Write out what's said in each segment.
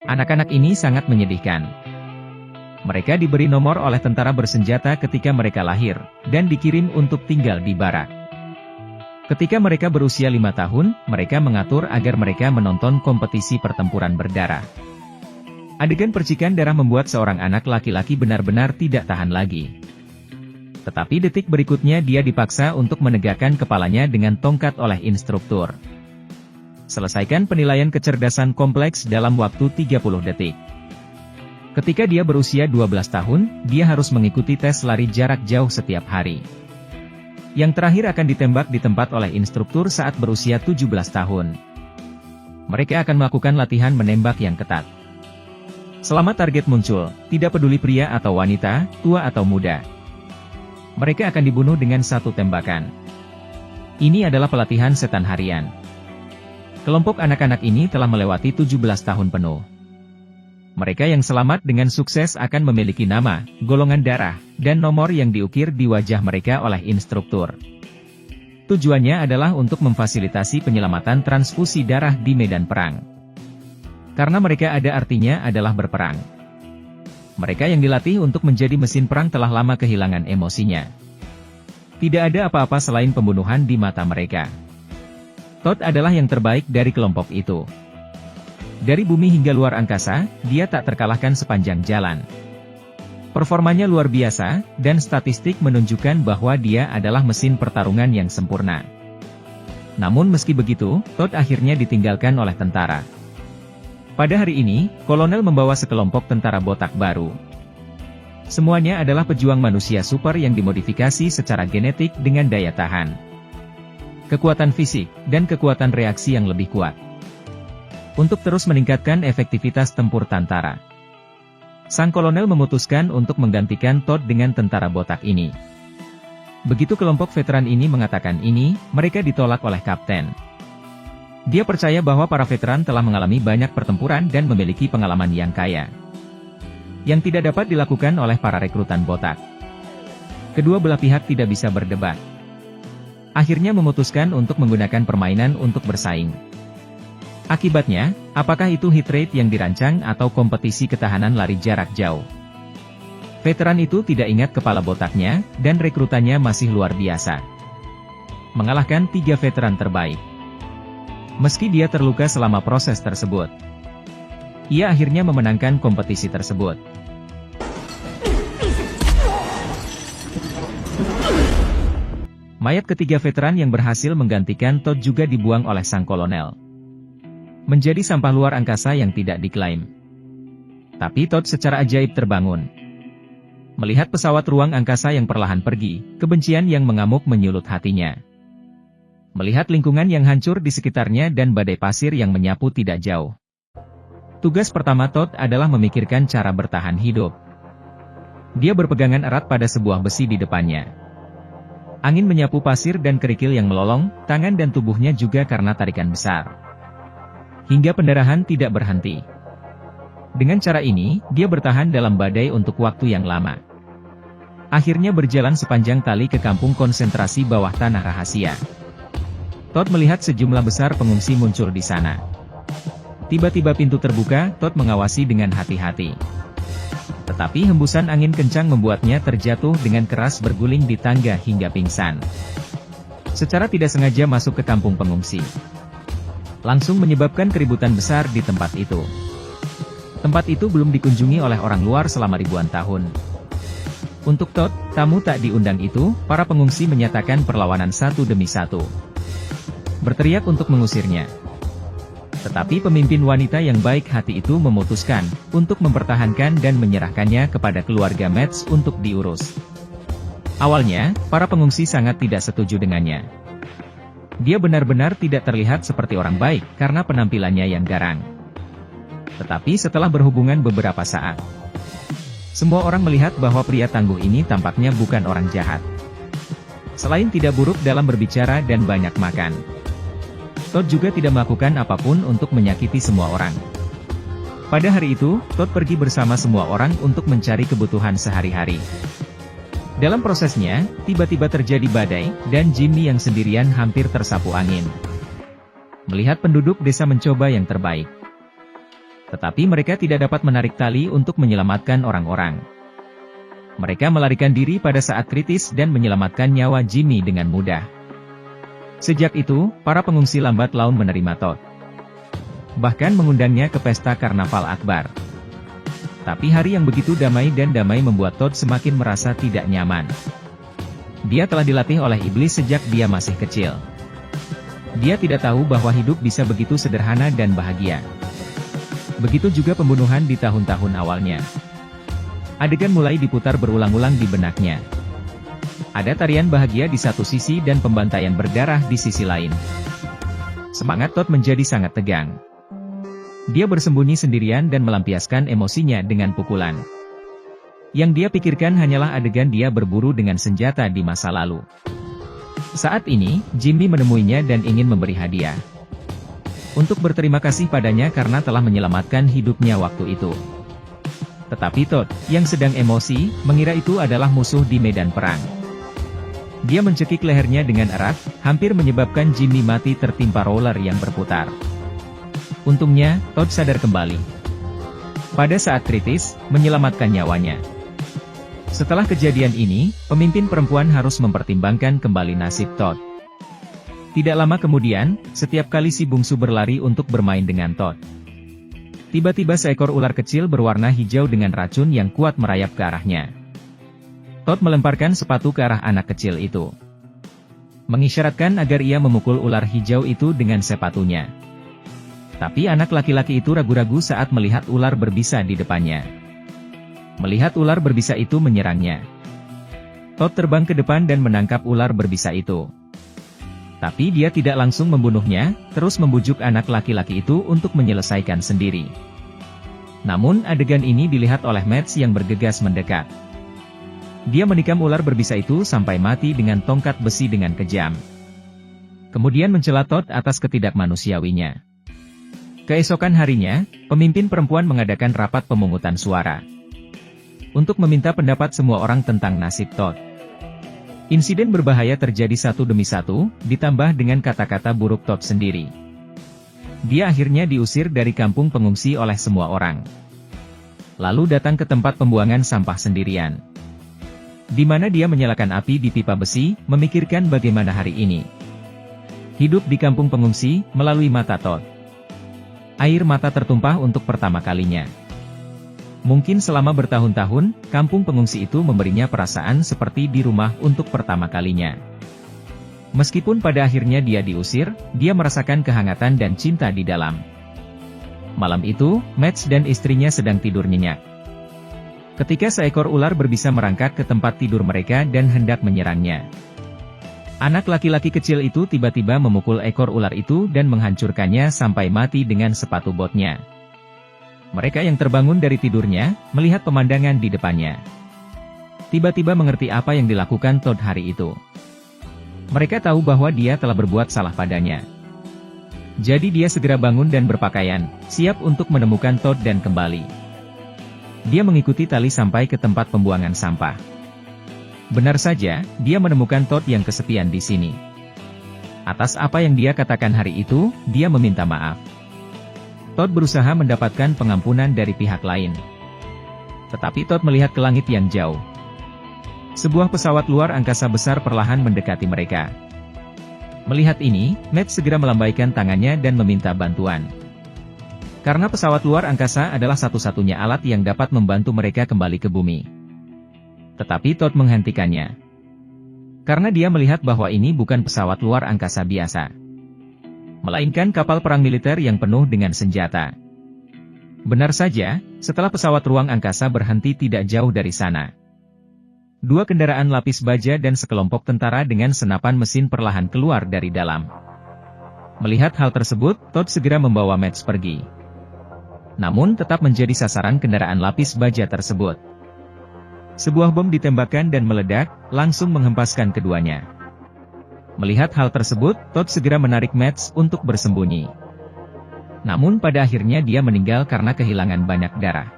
Anak-anak ini sangat menyedihkan. Mereka diberi nomor oleh tentara bersenjata ketika mereka lahir, dan dikirim untuk tinggal di barak. Ketika mereka berusia 5 tahun, mereka mengatur agar mereka menonton kompetisi pertempuran berdarah. Adegan percikan darah membuat seorang anak laki-laki benar-benar tidak tahan lagi. Tetapi detik berikutnya dia dipaksa untuk menegakkan kepalanya dengan tongkat oleh instruktur. Selesaikan penilaian kecerdasan kompleks dalam waktu 30 detik. Ketika dia berusia 12 tahun, dia harus mengikuti tes lari jarak jauh setiap hari. Yang terakhir akan ditembak di tempat oleh instruktur saat berusia 17 tahun. Mereka akan melakukan latihan menembak yang ketat. Selama target muncul, tidak peduli pria atau wanita, tua atau muda. Mereka akan dibunuh dengan satu tembakan. Ini adalah pelatihan setan harian. Kelompok anak-anak ini telah melewati 17 tahun penuh. Mereka yang selamat dengan sukses akan memiliki nama, golongan darah, dan nomor yang diukir di wajah mereka oleh instruktur. Tujuannya adalah untuk memfasilitasi penyelamatan transfusi darah di medan perang. Karena mereka ada artinya adalah berperang. Mereka yang dilatih untuk menjadi mesin perang telah lama kehilangan emosinya. Tidak ada apa-apa selain pembunuhan di mata mereka. Todd adalah yang terbaik dari kelompok itu. Dari bumi hingga luar angkasa, dia tak terkalahkan sepanjang jalan. Performanya luar biasa, dan statistik menunjukkan bahwa dia adalah mesin pertarungan yang sempurna. Namun meski begitu, Todd akhirnya ditinggalkan oleh tentara. Pada hari ini, kolonel membawa sekelompok tentara botak baru. Semuanya adalah pejuang manusia super yang dimodifikasi secara genetik dengan daya tahan, kekuatan fisik, dan kekuatan reaksi yang lebih kuat. Untuk terus meningkatkan efektivitas tempur tentara, sang kolonel memutuskan untuk menggantikan Todd dengan tentara botak ini. Begitu kelompok veteran ini mengatakan ini, mereka ditolak oleh kapten. Dia percaya bahwa para veteran telah mengalami banyak pertempuran dan memiliki pengalaman yang kaya, yang tidak dapat dilakukan oleh para rekrutan botak. Kedua belah pihak tidak bisa berdebat. Akhirnya memutuskan untuk menggunakan permainan untuk bersaing. Akibatnya, apakah itu hit rate yang dirancang atau kompetisi ketahanan lari jarak jauh? Veteran itu tidak ingat kepala botaknya, dan rekrutannya masih luar biasa. Mengalahkan 3 veteran terbaik. Meski dia terluka selama proses tersebut, ia akhirnya memenangkan kompetisi tersebut. Mayat ketiga veteran yang berhasil menggantikan Todd juga dibuang oleh sang kolonel. Menjadi sampah luar angkasa yang tidak diklaim. Tapi Todd secara ajaib terbangun. Melihat pesawat ruang angkasa yang perlahan pergi, kebencian yang mengamuk menyulut hatinya. Melihat lingkungan yang hancur di sekitarnya dan badai pasir yang menyapu tidak jauh. Tugas pertama Todd adalah memikirkan cara bertahan hidup. Dia berpegangan erat pada sebuah besi di depannya. Angin menyapu pasir dan kerikil yang melolong, tangan dan tubuhnya juga karena tarikan besar. Hingga pendarahan tidak berhenti. Dengan cara ini, dia bertahan dalam badai untuk waktu yang lama. Akhirnya berjalan sepanjang tali ke kampung konsentrasi bawah tanah rahasia. Todd melihat sejumlah besar pengungsi muncul di sana. Tiba-tiba pintu terbuka, Todd mengawasi dengan hati-hati. Tetapi hembusan angin kencang membuatnya terjatuh dengan keras berguling di tangga hingga pingsan. Secara tidak sengaja masuk ke kampung pengungsi. Langsung menyebabkan keributan besar di tempat itu. Tempat itu belum dikunjungi oleh orang luar selama ribuan tahun. Untuk Todd, tamu tak diundang itu, para pengungsi menyatakan perlawanan satu demi satu. Berteriak untuk mengusirnya. Tetapi pemimpin wanita yang baik hati itu memutuskan untuk mempertahankan dan menyerahkannya kepada keluarga Metz untuk diurus. Awalnya, para pengungsi sangat tidak setuju dengannya. Dia benar-benar tidak terlihat seperti orang baik karena penampilannya yang garang. Tetapi setelah berhubungan beberapa saat, semua orang melihat bahwa pria tangguh ini tampaknya bukan orang jahat. Selain tidak buruk dalam berbicara dan banyak makan, Todd juga tidak melakukan apapun untuk menyakiti semua orang. Pada hari itu, Todd pergi bersama semua orang untuk mencari kebutuhan sehari-hari. Dalam prosesnya, tiba-tiba terjadi badai, dan Jimmy yang sendirian hampir tersapu angin. Melihat penduduk desa mencoba yang terbaik, Tetapi mereka tidak dapat menarik tali untuk menyelamatkan orang-orang. Mereka melarikan diri pada saat kritis dan menyelamatkan nyawa Jimmy dengan mudah. Sejak itu, para pengungsi lambat laun menerima Todd. Bahkan mengundangnya ke pesta karnaval akbar. Tapi hari yang begitu damai membuat Todd semakin merasa tidak nyaman. Dia telah dilatih oleh iblis sejak dia masih kecil. Dia tidak tahu bahwa hidup bisa begitu sederhana dan bahagia. Begitu juga pembunuhan di tahun-tahun awalnya. Adegan mulai diputar berulang-ulang di benaknya. Ada tarian bahagia di satu sisi dan pembantaian berdarah di sisi lain. Semangat Todd menjadi sangat tegang. Dia bersembunyi sendirian dan melampiaskan emosinya dengan pukulan. Yang dia pikirkan hanyalah adegan dia berburu dengan senjata di masa lalu. Saat ini, Jimmy menemuinya dan ingin memberi hadiah. Untuk berterima kasih padanya karena telah menyelamatkan hidupnya waktu itu. Tetapi Todd, yang sedang emosi, mengira itu adalah musuh di medan perang. Dia mencekik lehernya dengan erat, hampir menyebabkan Jimmy mati tertimpa roller yang berputar. Untungnya, Todd sadar kembali. Pada saat kritis, menyelamatkan nyawanya. Setelah kejadian ini, pemimpin perempuan harus mempertimbangkan kembali nasib Todd. Tidak lama kemudian, setiap kali si bungsu berlari untuk bermain dengan Todd, tiba-tiba seekor ular kecil berwarna hijau dengan racun yang kuat merayap ke arahnya. Todd melemparkan sepatu ke arah anak kecil itu, mengisyaratkan agar ia memukul ular hijau itu dengan sepatunya. Tapi anak laki-laki itu ragu-ragu saat melihat ular berbisa di depannya. Melihat ular berbisa itu menyerangnya, Todd terbang ke depan dan menangkap ular berbisa itu. Tapi dia tidak langsung membunuhnya, terus membujuk anak laki-laki itu untuk menyelesaikan sendiri. Namun adegan ini dilihat oleh Mads yang bergegas mendekat. Dia menikam ular berbisa itu sampai mati dengan tongkat besi dengan kejam. Kemudian mencela Todd atas ketidakmanusiawinya. Keesokan harinya, pemimpin perempuan mengadakan rapat pemungutan suara untuk meminta pendapat semua orang tentang nasib Todd. Insiden berbahaya terjadi satu demi satu, ditambah dengan kata-kata buruk Todd sendiri. Dia akhirnya diusir dari kampung pengungsi oleh semua orang. Lalu datang ke tempat pembuangan sampah sendirian, di mana dia menyalakan api di pipa besi, memikirkan bagaimana hari ini hidup di kampung pengungsi. Melalui mata Todd, air mata tertumpah untuk pertama kalinya. Mungkin selama bertahun-tahun, kampung pengungsi itu memberinya perasaan seperti di rumah untuk pertama kalinya. Meskipun pada akhirnya dia diusir, dia merasakan kehangatan dan cinta di dalam. Malam itu, Mads dan istrinya sedang tidur nyenyak, ketika seekor ular berbisa merangkak ke tempat tidur mereka dan hendak menyerangnya. Anak laki-laki kecil itu tiba-tiba memukul ekor ular itu dan menghancurkannya sampai mati dengan sepatu botnya. Mereka yang terbangun dari tidurnya, melihat pemandangan di depannya, tiba-tiba mengerti apa yang dilakukan Todd hari itu. Mereka tahu bahwa dia telah berbuat salah padanya. Jadi dia segera bangun dan berpakaian, siap untuk menemukan Todd dan kembali. Dia mengikuti tali sampai ke tempat pembuangan sampah. Benar saja, dia menemukan Todd yang kesepian di sini. Atas apa yang dia katakan hari itu, dia meminta maaf. Todd berusaha mendapatkan pengampunan dari pihak lain. Tetapi Todd melihat ke langit yang jauh. Sebuah pesawat luar angkasa besar perlahan mendekati mereka. Melihat ini, Mads segera melambaikan tangannya dan meminta bantuan. Karena pesawat luar angkasa adalah satu-satunya alat yang dapat membantu mereka kembali ke bumi. Tetapi Todd menghentikannya. Karena dia melihat bahwa ini bukan pesawat luar angkasa biasa, melainkan kapal perang militer yang penuh dengan senjata. Benar saja, setelah pesawat ruang angkasa berhenti tidak jauh dari sana, dua kendaraan lapis baja dan sekelompok tentara dengan senapan mesin perlahan keluar dari dalam. Melihat hal tersebut, Todd segera membawa Mads pergi. Namun tetap menjadi sasaran kendaraan lapis baja tersebut. Sebuah bom ditembakkan dan meledak, langsung menghempaskan keduanya. Melihat hal tersebut, Todd segera menarik Mads untuk bersembunyi. Namun pada akhirnya dia meninggal karena kehilangan banyak darah.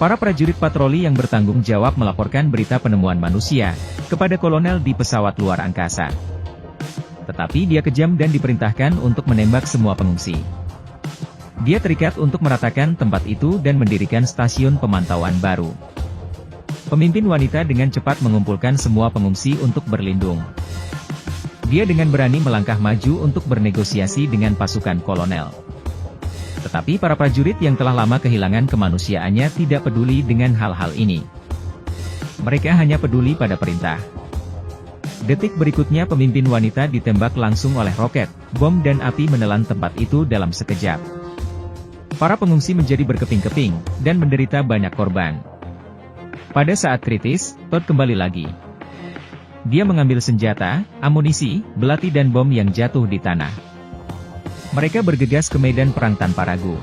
Para prajurit patroli yang bertanggung jawab melaporkan berita penemuan manusia kepada kolonel di pesawat luar angkasa. Tetapi dia kejam dan diperintahkan untuk menembak semua pengungsi. Dia terikat untuk meratakan tempat itu dan mendirikan stasiun pemantauan baru. Pemimpin wanita dengan cepat mengumpulkan semua pengungsi untuk berlindung. Dia dengan berani melangkah maju untuk bernegosiasi dengan pasukan kolonel. Tetapi para prajurit yang telah lama kehilangan kemanusiaannya tidak peduli dengan hal-hal ini. Mereka hanya peduli pada perintah. Detik berikutnya pemimpin wanita ditembak langsung oleh roket, bom dan api menelan tempat itu dalam sekejap. Para pengungsi menjadi berkeping-keping, dan menderita banyak korban. Pada saat kritis, Todd kembali lagi. Dia mengambil senjata, amunisi, belati dan bom yang jatuh di tanah. Mereka bergegas ke medan perang tanpa ragu.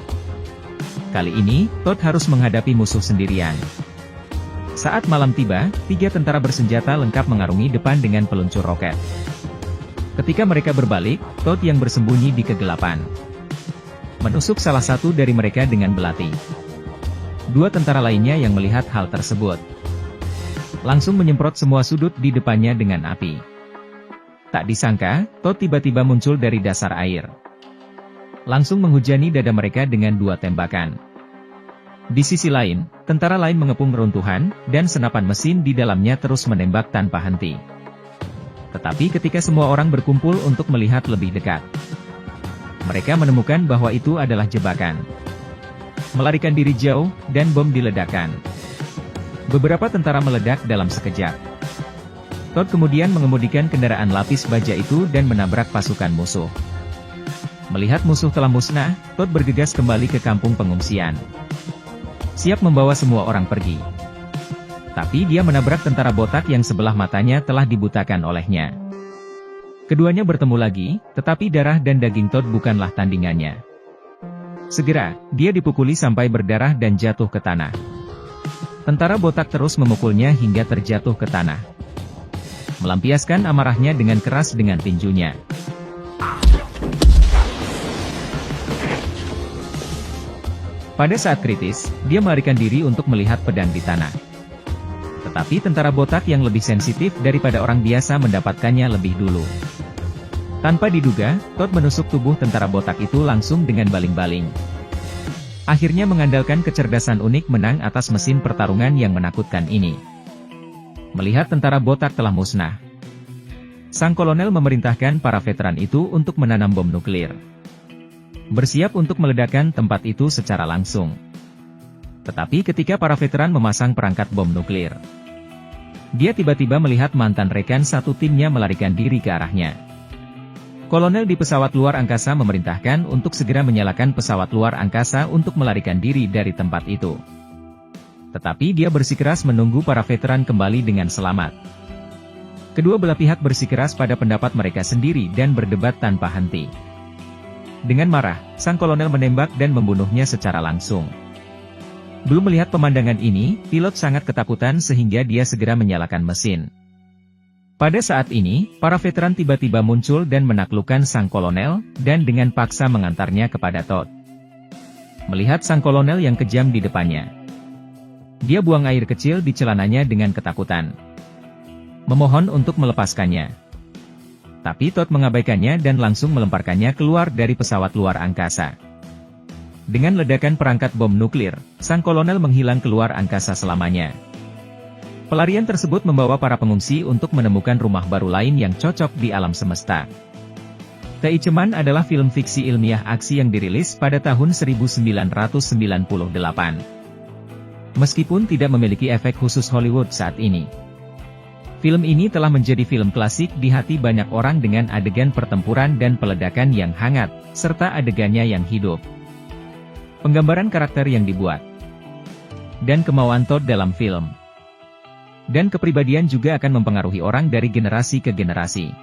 Kali ini, Todd harus menghadapi musuh sendirian. Saat malam tiba, 3 tentara bersenjata lengkap mengarungi depan dengan peluncur roket. Ketika mereka berbalik, Todd yang bersembunyi di kegelapan menusuk salah satu dari mereka dengan belati. 2 tentara lainnya yang melihat hal tersebut langsung menyemprot semua sudut di depannya dengan api. Tak disangka, Todd tiba-tiba muncul dari dasar air. Langsung menghujani dada mereka dengan 2 tembakan. Di sisi lain, tentara lain mengepung reruntuhan, dan senapan mesin di dalamnya terus menembak tanpa henti. Tetapi ketika semua orang berkumpul untuk melihat lebih dekat, mereka menemukan bahwa itu adalah jebakan. Melarikan diri jauh, dan bom diledakkan. Beberapa tentara meledak dalam sekejap. Todd kemudian mengemudikan kendaraan lapis baja itu dan menabrak pasukan musuh. Melihat musuh telah musnah, Todd bergegas kembali ke kampung pengungsian. Siap membawa semua orang pergi. Tapi dia menabrak tentara botak yang sebelah matanya telah dibutakan olehnya. Keduanya bertemu lagi, tetapi darah dan daging Todd bukanlah tandingannya. Segera, dia dipukuli sampai berdarah dan jatuh ke tanah. Tentara botak terus memukulnya hingga terjatuh ke tanah. Melampiaskan amarahnya dengan keras dengan tinjunya. Pada saat kritis, dia melarikan diri untuk melihat pedang di tanah. Tetapi tentara botak yang lebih sensitif daripada orang biasa mendapatkannya lebih dulu. Tanpa diduga, Todd menusuk tubuh tentara botak itu langsung dengan baling-baling. Akhirnya mengandalkan kecerdasan unik menang atas mesin pertarungan yang menakutkan ini. Melihat tentara botak telah musnah, sang kolonel memerintahkan para veteran itu untuk menanam bom nuklir. Bersiap untuk meledakkan tempat itu secara langsung. Tetapi ketika para veteran memasang perangkat bom nuklir, dia tiba-tiba melihat mantan rekan satu timnya melarikan diri ke arahnya. Kolonel di pesawat luar angkasa memerintahkan untuk segera menyalakan pesawat luar angkasa untuk melarikan diri dari tempat itu. Tetapi dia bersikeras menunggu para veteran kembali dengan selamat. Kedua belah pihak bersikeras pada pendapat mereka sendiri dan berdebat tanpa henti. Dengan marah, sang kolonel menembak dan membunuhnya secara langsung. Belum melihat pemandangan ini, pilot sangat ketakutan sehingga dia segera menyalakan mesin. Pada saat ini, para veteran tiba-tiba muncul dan menaklukkan sang kolonel, dan dengan paksa mengantarnya kepada Todd. Melihat sang kolonel yang kejam di depannya, dia buang air kecil di celananya dengan ketakutan. Memohon untuk melepaskannya. Tapi Todd mengabaikannya dan langsung melemparkannya keluar dari pesawat luar angkasa. Dengan ledakan perangkat bom nuklir, sang kolonel menghilang keluar angkasa selamanya. Pelarian tersebut membawa para pengungsi untuk menemukan rumah baru lain yang cocok di alam semesta. Teicheman adalah film fiksi ilmiah aksi yang dirilis pada tahun 1998. Meskipun tidak memiliki efek khusus Hollywood saat ini, film ini telah menjadi film klasik di hati banyak orang dengan adegan pertempuran dan peledakan yang hangat, serta adegannya yang hidup. Penggambaran karakter yang dibuat, dan kemauan Todd dalam film, dan kepribadian juga akan mempengaruhi orang dari generasi ke generasi.